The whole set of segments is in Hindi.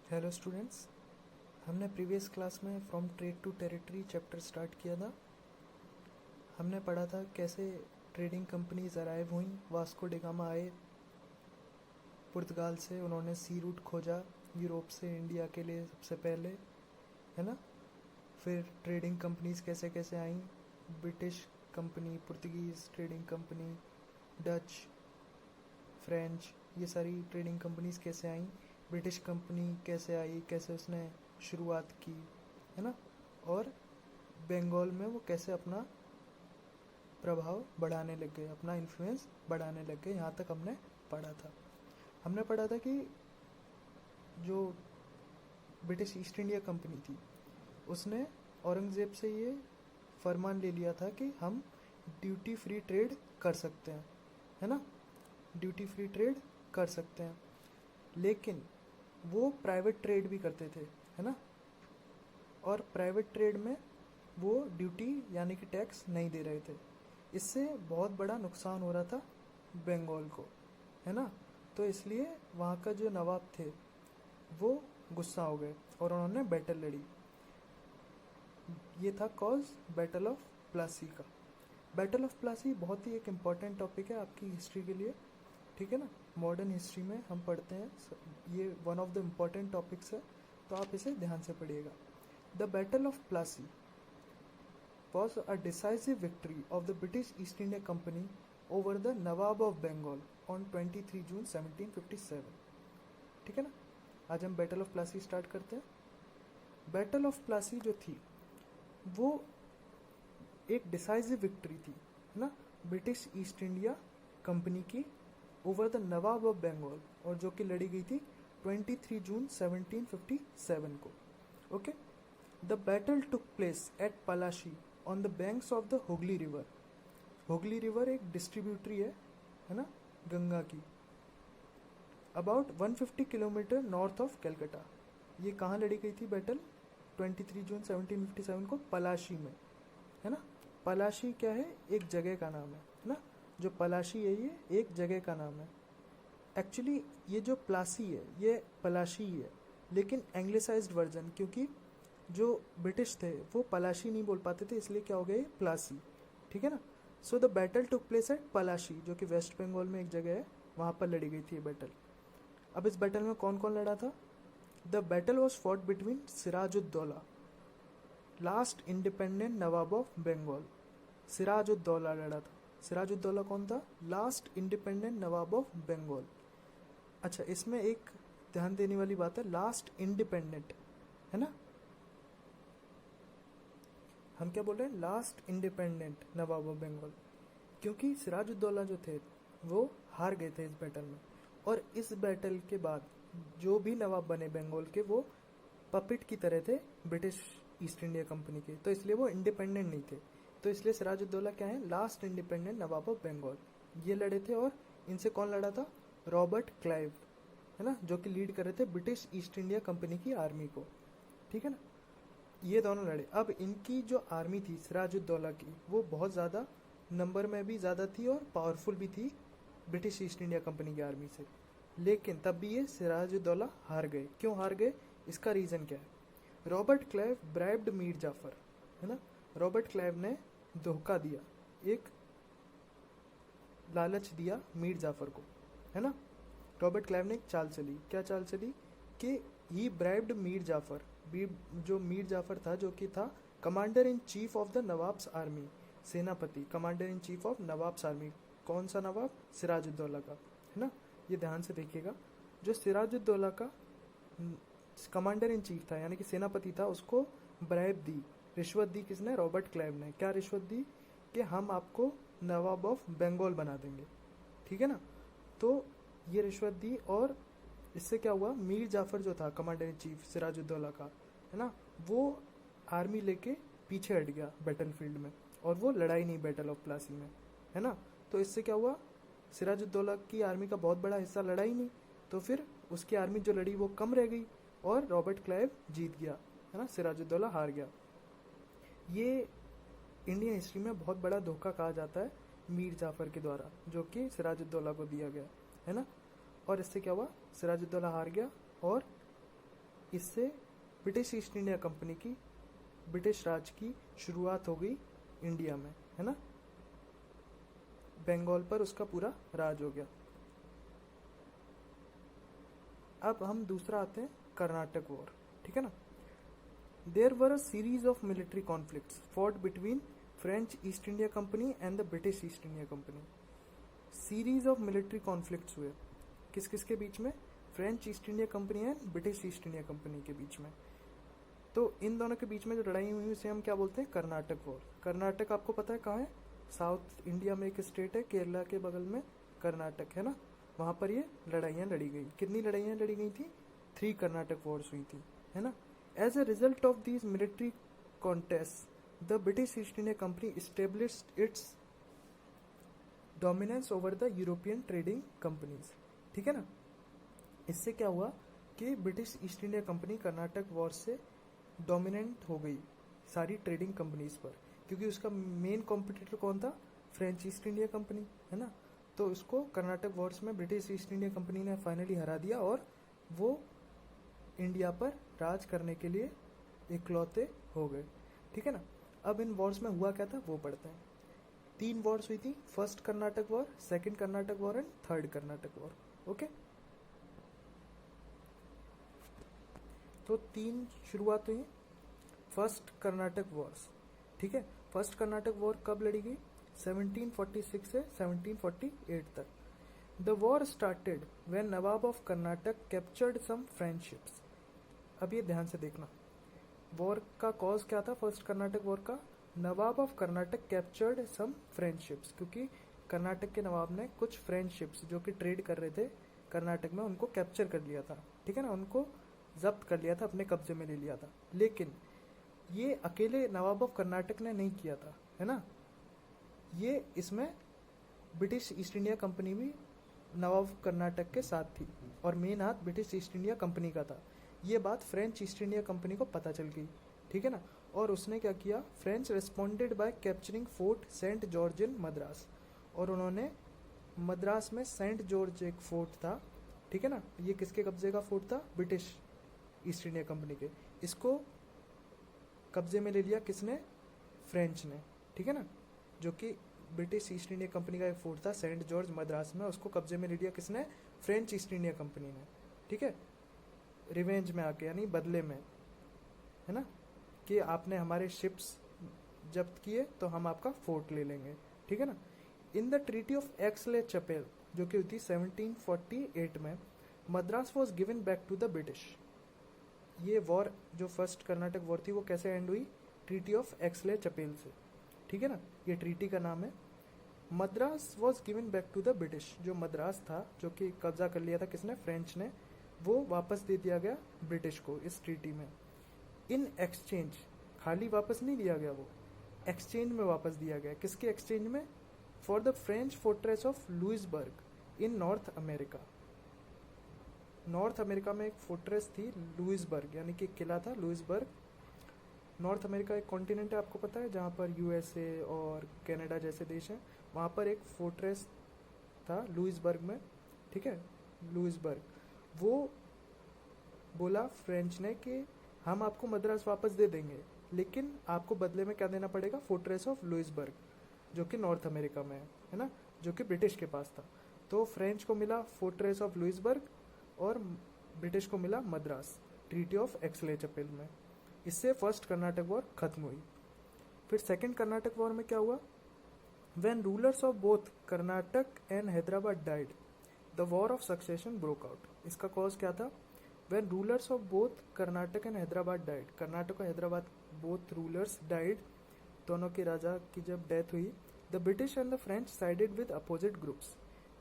हेलो स्टूडेंट्स, हमने प्रीवियस क्लास में from trade to territory chapter start किया था। हमने पढ़ा था कैसे ट्रेडिंग कंपनीज अराइव हुई। वास्को डिगामा आए पुर्तगाल से, उन्होंने सी रूट खोजा यूरोप से इंडिया के लिए सबसे पहले, है ना। फिर ट्रेडिंग कंपनीज कैसे कैसे आई, British company, Portuguese trading company, Dutch, French, ये सारी ट्रेडिंग कंपनीज कैसे आई। ब्रिटिश कंपनी कैसे आई, कैसे उसने शुरुआत की, है ना। और बंगाल में वो कैसे अपना प्रभाव बढ़ाने लग गए, अपना इन्फ्लुएंस बढ़ाने लग गए, यहाँ तक हमने पढ़ा था। हमने पढ़ा था कि जो ब्रिटिश ईस्ट इंडिया कंपनी थी उसने औरंगज़ेब से ये फरमान ले लिया था कि हम ड्यूटी फ्री ट्रेड कर सकते हैं, है ना। ड्यूटी फ्री ट्रेड कर सकते हैं, लेकिन वो प्राइवेट ट्रेड भी करते थे, है ना। और प्राइवेट ट्रेड में वो ड्यूटी यानी कि टैक्स नहीं दे रहे थे। इससे बहुत बड़ा नुकसान हो रहा था बंगाल को, है ना। तो इसलिए वहाँ का जो नवाब थे वो गुस्सा हो गए और उन्होंने बैटल लड़ी। ये था कॉज बैटल ऑफ प्लासी का। बैटल ऑफ प्लासी बहुत ही एक इम्पॉर्टेंट टॉपिक है आपकी हिस्ट्री के लिए, ठीक है ना। मॉडर्न हिस्ट्री में हम पढ़ते हैं, ये one of the important topics है, तो आप इसे ध्यान से पढ़िएगा। The battle of Plassey was a decisive victory of the British East India Company over the Nawab of Bengal on 23 June 1757। ठीक है ना। आज हम बैटल ऑफ प्लासी स्टार्ट करते हैं। बैटल ऑफ प्लासी जो थी वो एक डिसाइसिव विक्ट्री थी, है ना, ब्रिटिश ईस्ट इंडिया कंपनी की over the nawab of Bengal, और जो कि लड़ी गई थी 23 जून 1757 को। Okay. The battle took place at Palashi on the banks of the Hooghly river. Hooghly river एक डिस्ट्रीब्यूटरी है ना, गंगा की। About 150 kilometre north of Calcutta. ये कहाँ लड़ी गई थी बैटल? 23 जून 1757 को पलाशी में, है ना। पलाशी क्या है? एक जगह का नाम है ना। जो पलाशी है ये एक जगह का नाम है। एक्चुअली ये जो प्लासी है ये पलाशी ही है, लेकिन एंग्लिसाइज्ड वर्जन, क्योंकि जो ब्रिटिश थे वो पलाशी नहीं बोल पाते थे, इसलिए क्या हो गए प्लासी, ठीक है ना। So the battle took place at Palashi, जो कि वेस्ट बंगाल में एक जगह है, वहाँ पर लड़ी गई थी ये बैटल। अब इस बैटल में कौन कौन लड़ा था? The battle was fought between Sirajuddaulah, last independent nawab of Bengal. Sirajuddaulah लड़ा था। सिराजुद्दौला कौन था? Last independent nawab of Bengal. अच्छा, इसमें एक ध्यान देने वाली बात है, लास्ट इंडिपेंडेंट, है ना। हम क्या बोल रहे हैं? Last independent nawab of Bengal, क्योंकि सिराजुद्दौला जो थे वो हार गए थे इस बैटल में। और इस बैटल के बाद जो भी नवाब बने बंगाल के वो पपिट की तरह थे ब्रिटिश ईस्ट इंडिया कंपनी के, तो इसलिए वो इंडिपेंडेंट नहीं थे। तो इसलिए सिराजुद्दौला क्या है? Last independent nawab of Bengal. ये लड़े थे, और इनसे कौन लड़ा था? रॉबर्ट क्लाइव, है ना, जो कि लीड कर रहे थे ब्रिटिश ईस्ट इंडिया कंपनी की आर्मी को, ठीक है ना। ये दोनों लड़े। अब इनकी जो आर्मी थी सिराजुद्दौला की, वो बहुत ज़्यादा नंबर में भी ज़्यादा थी और पावरफुल भी थी ब्रिटिश ईस्ट इंडिया कंपनी की आर्मी से, लेकिन तब भी ये सिराजुद्दौला हार गए। क्यों हार गए? इसका रीज़न क्या है? Robert Clive bribed Mir Jafar, है ना। रॉबर्ट क्लाइव ने धोखा दिया, एक लालच दिया मीर जाफर को, है ना। रॉबर्ट क्लाइव ने एक चाल चली। क्या चाल चली? कि ही ब्राइब्ड मीर जाफर। जो मीर जाफर था, जो कि था commander in chief of the nawab's army, सेनापति, commander in chief of nawab's army. कौन सा नवाब? सिराजुद्दौला का, है ना। ये ध्यान से देखिएगा, जो सिराजुद्दौला का कमांडर इन चीफ था यानी कि सेनापति था, उसको ब्राइब दी, रिश्वत दी। किसने? रॉबर्ट क्लाइव ने। क्या रिश्वत दी? कि हम आपको नवाब ऑफ बंगाल बना देंगे, ठीक है ना। तो ये रिश्वत दी, और इससे क्या हुआ? मीर जाफर जो था कमांडर इन चीफ सिराजुद्दौला का, है ना, वो आर्मी लेके पीछे हट गया बैटल फील्ड में, और वो लड़ाई नहीं बैटल ऑफ प्लासी में, है ना। तो इससे क्या हुआ? सिराजुद्दौला की आर्मी का बहुत बड़ा हिस्सा लड़ा ही नहीं, तो फिर उसकी आर्मी जो लड़ी वो कम रह गई, और रॉबर्ट क्लाइव जीत गया, है ना, सिराजुद्दौला हार गया। ये इंडियन हिस्ट्री में बहुत बड़ा धोखा कहा जाता है मीर जाफर के द्वारा, जो कि सिराजुद्दौला को दिया गया, है ना। और इससे क्या हुआ? सिराजुद्दौला हार गया, और इससे ब्रिटिश ईस्ट इंडिया कंपनी की, ब्रिटिश राज की शुरुआत हो गई इंडिया में, है ना। बंगाल पर उसका पूरा राज हो गया। अब हम दूसरा आते हैं कर्नाटक वॉर, ठीक है ना। There were a series of military conflicts fought between French East India Company and the British East India Company. Series of military conflicts हुए, किस किस के बीच में, French East India Company and British East India Company के बीच में। तो इन दोनों के बीच में जो लड़ाई हुई उसे हम क्या बोलते हैं, कर्नाटक वॉर। कर्नाटक आपको पता है कहाँ है, साउथ इंडिया में एक स्टेट है, केरला के बगल में कर्नाटक है ना, वहाँ पर ये लड़ाइयाँ लड़ी गई। कितनी लड़ाइयाँ लड़ी गई थी, 3 कर्नाटक वॉर्स हुई थी, है ना। As a result of these military contest the British East India Company established its dominance over the European trading companies, ठीक है ना। इससे क्या हुआ कि British East India Company Carnatic war से डोमिनेंट हो गई सारी ट्रेडिंग कंपनीज पर, क्योंकि उसका मेन कॉम्पिटिटर कौन था, फ्रेंच ईस्ट इंडिया कंपनी, है ना। तो उसको कर्नाटक वॉर्स में ब्रिटिश ईस्ट इंडिया कंपनी ने फाइनली हरा दिया और वो इंडिया पर राज करने के लिए इकलौते हो गए, ठीक है ना। अब इन वॉर्स में हुआ क्या था वो पढ़ते हैं। 3 वॉर्स हुई थी, first Karnataka war, second Karnataka war and third Karnataka war, okay. तो 3 शुरुआत हुई, फर्स्ट कर्नाटक वॉर्स, ठीक है। फर्स्ट कर्नाटक वॉर कब लड़ी गई, 1746 से 1748 तक। The war started when nawab of Karnataka captured some French ships. अब ये ध्यान से देखना, वॉर का कॉज क्या था फर्स्ट कर्नाटक वॉर का, nawab of Karnataka captured some French ships, क्योंकि कर्नाटक के नवाब ने कुछ फ्रेंच शिप्स जो कि ट्रेड कर रहे थे कर्नाटक में उनको कैप्चर कर लिया था, ठीक है ना, उनको जब्त कर लिया था, अपने कब्जे में ले लिया था। लेकिन ये अकेले नवाब ऑफ कर्नाटक ने नहीं किया था, है ना, ये इसमें ब्रिटिश ईस्ट इंडिया कंपनी भी नवाब ऑफ कर्नाटक के साथ थी और मेन हाथ ब्रिटिश ईस्ट इंडिया कंपनी का था। ये बात फ्रेंच ईस्ट इंडिया कंपनी को पता चल गई, ठीक है ना, और उसने क्या किया, French responded by capturing Fort Saint George in Madras, और उन्होंने मद्रास में सेंट जॉर्ज एक फोर्ट था, ठीक है ना, ये किसके कब्जे का फोर्ट था, ब्रिटिश ईस्ट इंडिया कंपनी के। इसको कब्जे में ले लिया किसने, फ्रेंच ने, ठीक है ना, जो कि ब्रिटिश ईस्ट इंडिया कंपनी का एक फोर्ट था सेंट जॉर्ज मद्रास में, उसको कब्जे में ले लिया किसने, फ्रेंच ईस्ट इंडिया कंपनी ने, ठीक है, रिवेंज में आके, यानी बदले में, है ना, कि आपने हमारे शिप्स जब्त किए तो हम आपका फोर्ट ले लेंगे, ठीक है ना। In the treaty of Aix la Chapelle जो कि हुई थी 1748 में, Madras was given back to the British. ये वॉर जो फर्स्ट कर्नाटक वॉर थी वो कैसे एंड हुई, ट्रीटी ऑफ एक्सले चपेल से, ठीक है ना, ये ट्रीटी का नाम है। Madras was given back to the British, जो मद्रास था जो कि कब्जा कर लिया था किसने, फ्रेंच ने, वो वापस दे दिया गया ब्रिटिश को इस ट्रीटी में। इन एक्सचेंज, खाली वापस नहीं दिया गया, वो एक्सचेंज में वापस दिया गया, किसके एक्सचेंज में, for the French fortress of Louisbourg in north America. North America में एक फोर्ट्रेस थी लुइसबर्ग, यानी कि किला था लुइसबर्ग। नॉर्थ अमेरिका एक कॉन्टिनेंट है, आपको पता है, जहाँ पर यूएसए और कनाडा जैसे देश हैं, वहाँ पर एक फोर्ट्रेस था लुइसबर्ग में, ठीक है, लुइसबर्ग। वो बोला फ्रेंच ने कि हम आपको मद्रास वापस दे देंगे, लेकिन आपको बदले में क्या देना पड़ेगा, फोर्ट्रेस ऑफ लुइसबर्ग, जो कि नॉर्थ अमेरिका में है ना, जो कि ब्रिटिश के पास था। तो फ्रेंच को मिला फोर्ट्रेस ऑफ लुइसबर्ग और ब्रिटिश को मिला Madras, treaty of Aix la chapel में। इससे फर्स्ट कर्नाटक वॉर खत्म हुई। फिर सेकंड कर्नाटक वॉर में क्या हुआ, when rulers of both Karnataka and Hyderabad died the war of succession broke out. इसका कॉज क्या था, when rulers of both Karnataka and Hyderabad died, Karnataka और हैदराबाद बोथ रूलर्स डाइड, दोनों के राजा की जब डेथ हुई, the British and the French sided with opposite groups.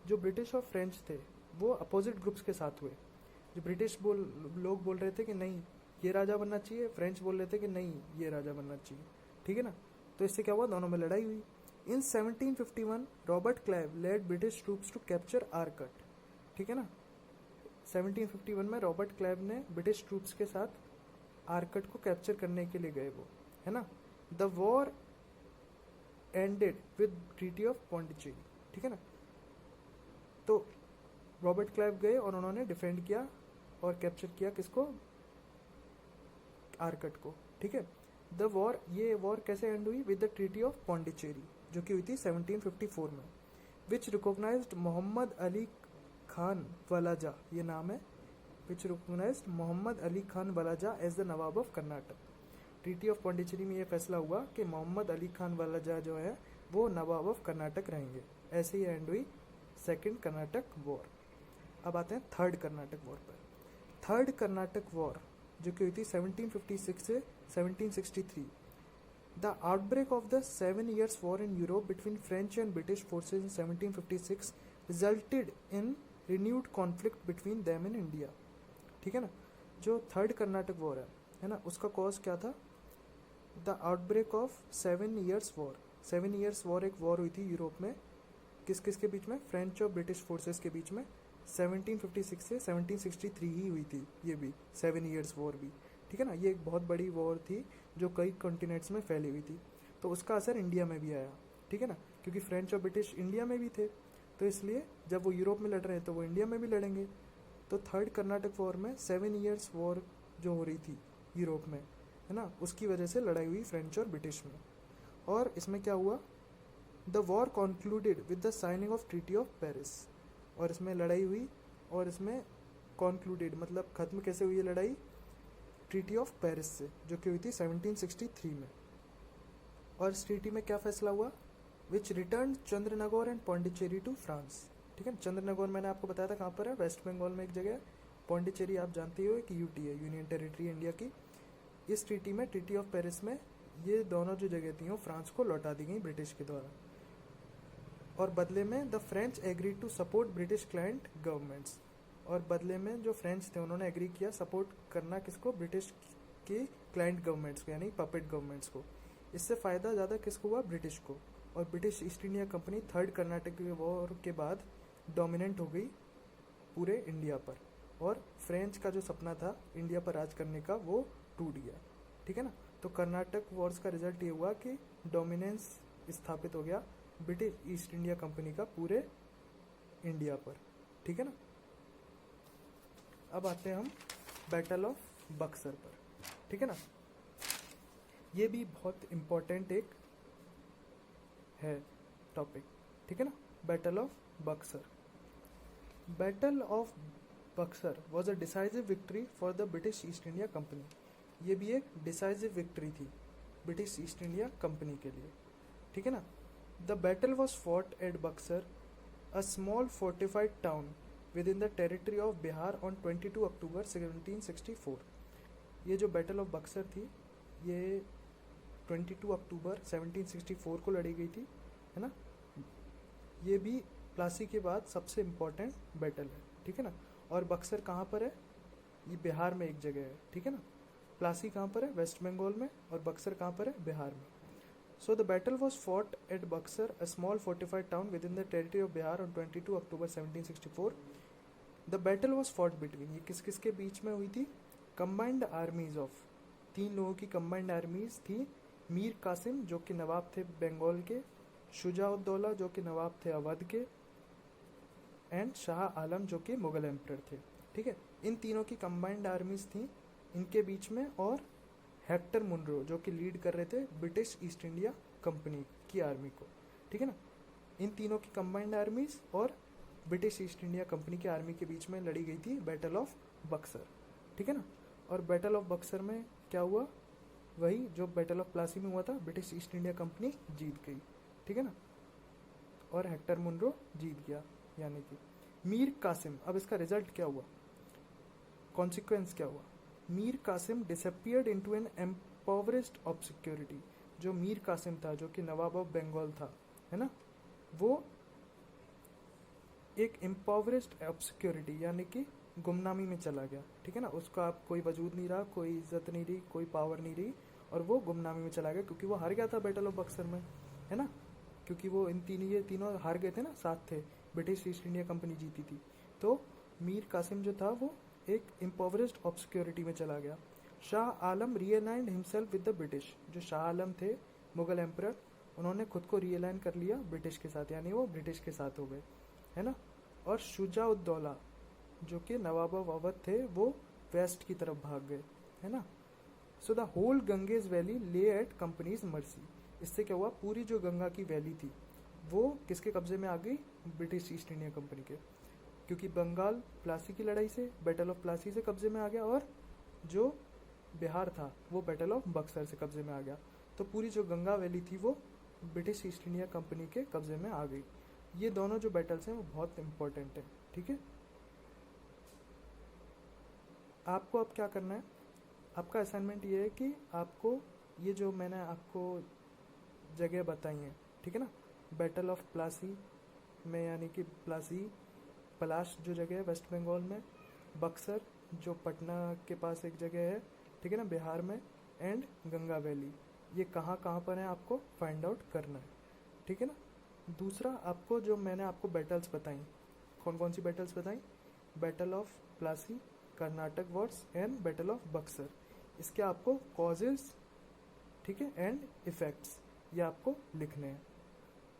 जो ब्रिटिश और फ्रेंच थे वो अपोजिट ग्रुप्स के साथ हुए। जो ब्रिटिश लोग बोल रहे थे कि नहीं ये राजा बनना चाहिए, फ्रेंच बोल रहे थे कि नहीं ये राजा बनना चाहिए, ठीक है ना। तो इससे क्या हुआ, दोनों में लड़ाई हुई। In 1751 Robert Clive led British troops to capture Arcot, ठीक है ना। 1751 में रॉबर्ट क्लाइव ने ब्रिटिश ट्रूप्स के साथ आरकट को कैप्चर करने के लिए गए वो, है ना। The war ended with treaty of Pondicherry, ठीक है ना। तो रॉबर्ट क्लाइव गए और उन्होंने डिफेंड किया और कैप्चर किया किसको, आर्कट को, ठीक है। द वॉर, ये वॉर कैसे एंड हुई? With the treaty of Pondicherry, जो कि हुई थी 1754 में, विच रिकॉग्नाइज्ड मोहम्मद अली खान वलाजा, ये नाम है, which recognised Mohammad Ali Khan Walajah as the nawab of Karnataka. Treaty of Pondicherry में ये फैसला हुआ कि मोहम्मद अली खान वलाजा जो है वो नवाब ऑफ कर्नाटक रहेंगे। ऐसे ही एंड हुई सेकेंड कर्नाटक वॉर। अब आते हैं थर्ड कर्नाटक वॉर पर। थर्ड कर्नाटक वॉर जो कि हुई थी 1756 से 1763। The outbreak of the 7 years war in Europe between French and British forces in 1756 resulted in renewed conflict between them in India, ठीक है ना। जो थर्ड कर्नाटक वॉर है ना, उसका कॉज क्या था? The outbreak of 7 years war. 7 years war एक वॉर हुई थी यूरोप में, किस किस के बीच में? फ्रेंच और ब्रिटिश फोर्सेस के बीच में। 1756 से 1763 ही हुई थी ये भी, 7 years वॉर भी, ठीक है ना। ये एक बहुत बड़ी वॉर थी जो कई कॉन्टिनेंट्स में फैली हुई थी, तो उसका असर इंडिया में भी आया, ठीक है ना, क्योंकि फ्रेंच और ब्रिटिश इंडिया में भी थे, तो इसलिए जब वो यूरोप में लड़ रहे हैं तो वो इंडिया में भी लड़ेंगे। तो थर्ड कर्नाटक वॉर में 7 years वॉर जो हो रही थी यूरोप में, है ना, उसकी वजह से लड़ाई हुई फ्रेंच और ब्रिटिश में। और इसमें क्या हुआ? The war concluded with the signing off treaty of Paris. और इसमें लड़ाई हुई, और इसमें कॉन्क्लूडेड मतलब खत्म कैसे हुई है लड़ाई? ट्रीटी ऑफ पेरिस से, जो कि हुई थी 1763 में। और इस ट्रीटी में क्या फैसला हुआ? Which return Chandernagore and Pondicherry to France, ठीक है। चंद्रनगौर मैंने आपको बताया था कहाँ पर है, वेस्ट बंगाल में एक जगह है। पौंडीचेरी आप जानते हो एक यूटी है, यूनियन टेरिटरी इंडिया की। इस ट्रीटी में, ट्रीटी ऑफ पेरिस में, ये दोनों जो जगह थी वो फ्रांस को लौटा दी गई ब्रिटिश के द्वारा। और बदले में the French agree to support British client governments. और बदले में जो फ्रेंच थे उन्होंने एग्री किया सपोर्ट करना किसको? ब्रिटिश की क्लाइंट गवर्नमेंट्स को, यानी पपेट गवर्नमेंट्स को। इससे फ़ायदा ज़्यादा किसको हुआ? ब्रिटिश को। और British East India company third Karnataka war के बाद डोमिनेंट हो गई पूरे इंडिया पर, और फ्रेंच का जो सपना था इंडिया पर राज करने का वो टूट गया, ठीक है ना। तो कर्नाटक वॉर्स का रिजल्ट ये हुआ कि डोमिनेंस स्थापित हो गया ब्रिटिश ईस्ट इंडिया कंपनी का पूरे इंडिया पर, ठीक है ना। अब आते हैं हम बैटल ऑफ बक्सर पर, ठीक है ना। ये भी बहुत इम्पोर्टेंट एक है टॉपिक, ठीक है ना। Battle of Buxar. Battle of Buxar was a decisive victory for the British East India Company. ये भी एक डिसाइसिव विक्ट्री थी ब्रिटिश ईस्ट इंडिया कंपनी के लिए, ठीक है ना। The battle was fought at Buxar, a small fortified town within the territory of Bihar on 22 October 1764। ये जो बैटल ऑफ बक्सर थी ये 22 अक्टूबर 1764 को लड़ी गई थी, है ना। ये भी प्लासी के बाद सबसे इम्पोर्टेंट बैटल है, ठीक है ना। और बक्सर कहाँ पर है? ये बिहार में एक जगह है, ठीक है ना। प्लासी कहाँ पर है? वेस्ट बंगाल में। और बक्सर कहाँ पर है? बिहार में। So the battle was fought at Buxar, a small fortified town within the territory of Bihar on 22 October 1764. The battle was fought between, ये किस किस के बीच में हुई थी? Combined armies of, 3 लोगों की combined armies थी। मीर कासिम जो कि नवाब थे बंगाल के, शुजाउद्दौला जो कि नवाब थे अवध के, एंड शाह आलम जो कि मुगल एम्परर थे, ठीक है। इन तीनों की combined armies थी इनके बीच में, और हेक्टर मुनरो जो कि लीड कर रहे थे ब्रिटिश ईस्ट इंडिया कंपनी की आर्मी को, ठीक है ना। इन तीनों की कंबाइंड आर्मीज और ब्रिटिश ईस्ट इंडिया कंपनी की आर्मी के बीच में लड़ी गई थी बैटल ऑफ बक्सर, ठीक है ना। और बैटल ऑफ बक्सर में क्या हुआ? वही जो बैटल ऑफ प्लासी में हुआ था, ब्रिटिश ईस्ट इंडिया कंपनी जीत गई, ठीक है ना, और हेक्टर मुनरो जीत गया, यानी कि मीर कासिम। अब इसका रिजल्ट क्या हुआ, कॉन्सिक्वेंस क्या हुआ? Mir Qasim disappeared into an impoverished obscurity. जो मीर कासिम था जो कि नवाब ऑफ बंगाल था, है ना, वो एक एम्पावरिज्ड ऑब्सक्योरिटी यानी कि गुमनामी में चला गया, ठीक है ना। उसका अब कोई वजूद नहीं रहा, कोई इज्जत नहीं रही, कोई पावर नहीं रही, और वो गुमनामी में चला गया क्योंकि वो हार गया था बैटल ऑफ बक्सर में, है ना। क्योंकि वो ये तीनों हार गए थे ना, साथ थे, ब्रिटिश ईस्ट इंडिया कंपनी जीती थी। तो मीर कासिम जो था वो एक इम्पोवरिज्ड ऑब्सक्योरिटी में चला गया। Shah Alam रीअलाइंड himself with the British. जो शाह आलम थे मुगल एम्परर, उन्होंने खुद को रीअलाइन कर लिया ब्रिटिश के साथ, यानी वो ब्रिटिश के साथ हो गए, है ना। और शुजाउद्दौला जो कि नवाब ऑफ अवध थे वो वेस्ट की तरफ भाग गए, है ना। So the whole Ganges valley lay at company's mercy. इससे क्या हुआ, पूरी जो गंगा की वैली थी वो किसके कब्जे में आ गई, ब्रिटिश ईस्ट इंडिया कंपनी के, क्योंकि बंगाल प्लासी की लड़ाई से, बैटल ऑफ प्लासी से कब्जे में आ गया, और जो बिहार था वो बैटल ऑफ बक्सर से कब्जे में आ गया। तो पूरी जो गंगा वैली थी वो ब्रिटिश ईस्ट इंडिया कंपनी के कब्जे में आ गई। ये दोनों जो बैटल्स हैं वो बहुत इंपॉर्टेंट है, ठीक है। आपको अब क्या करना है, आपका असाइनमेंट ये है कि आपको ये जो मैंने आपको जगह बताई हैं, ठीक है ना, बैटल ऑफ प्लासी में, यानी कि प्लासी पलाश जो जगह है वेस्ट बंगाल में, बक्सर जो पटना के पास एक जगह है, ठीक है ना, बिहार में, एंड गंगा वैली, ये कहाँ कहाँ पर है आपको फाइंड आउट करना है, ठीक है ना। दूसरा, आपको जो मैंने आपको बैटल्स बताई, कौन कौन सी बैटल्स बताई, battle of Plassey, Karnataka Wars and battle of Buxar, इसके आपको कॉजेस, ठीक है, एंड इफेक्ट्स, ये आपको लिखने हैं,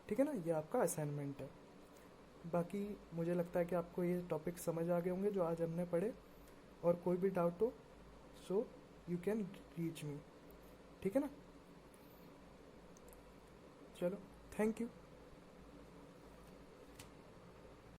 ठीक है ना, ये आपका असाइनमेंट है। बाकी मुझे लगता है कि आपको ये टॉपिक समझ आ गए होंगे जो आज हमने पढ़े, और कोई भी डाउट हो so you can reach me, ठीक है ना। चलो, थैंक यू।